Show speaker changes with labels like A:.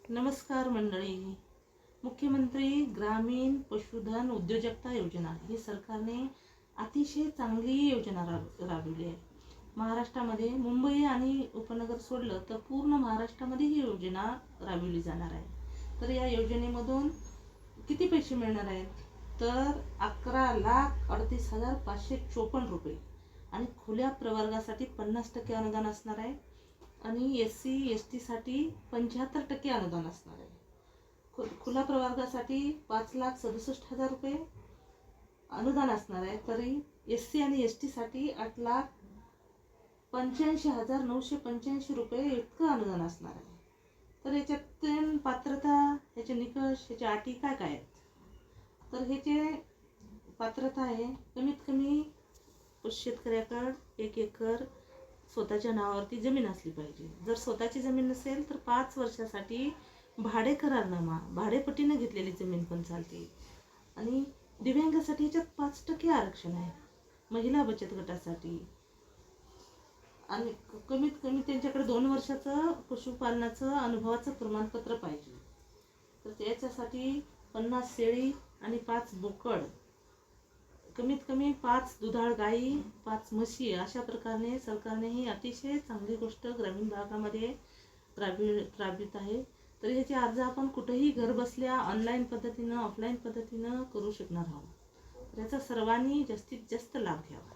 A: नमस्कार मंडळी. मुख्यमंत्री ग्रामीण पशुधन उद्योजकता योजना ही सरकारने अतिशय चांगली योजना राबवली आहे. महाराष्ट्रामध्ये मुंबई आणि उपनगर सोडलं तर पूर्ण महाराष्ट्रामध्ये ही योजना राबवली जाणार आहे. तर या योजनेमधून किती पैसे मिळणार आहेत? तर 11,38,554 रुपये आणि खुल्या प्रवर्गासाठी 50% अनुदान असणार आहे आणि SC/ST साठी 75% अनुदान असणार आहे. खुला प्रवर्गासाठी 5,67,000 रुपये अनुदान असणार आहे. तरी SC आणि ST साठी 8,85,985 रुपये इतकं अनुदान असणार आहे. तर याच्यात पात्रता, ह्याचे निकष, ह्याच्या अटी काय काय आहेत? तर ह्याचे पात्रता आहे, कमीत कमी शेतकऱ्याकडे 1 एकर स्वतःच्या नावावरती जमीन असली पाहिजे. जर स्वतःची जमीन नसेल तर 5 वर्षासाठी भाडे करारनामा, भाडेपट्टीने घेतलेली जमीन पण चालते. आणि दिव्यांगासाठी याच्यात 5% आरक्षण आहे. महिला बचत गटासाठी आणि कमीत कमी त्यांच्याकडे 2 वर्षाचं पशुपालनाचं अनुभवाचं प्रमाणपत्र पाहिजे. तर त्याच्यासाठी 50 शेळी आणि 5 बोकड, कमीत कमी 5 दुधाळ गाई, 5 म्हशी, अशा प्रकारे सरकारने ही अतिशय चांगली गोष्ट ग्रामीण भागामध्ये राबवित आहे. तर ह्याचे अर्ज आपण कुठेही घर बसल्या ऑनलाईन पद्धतीनं, ऑफलाईन पद्धतीनं करू शकणार आहोत. याचा सर्वांनी जास्तीत जास्त लाभ घ्यावा.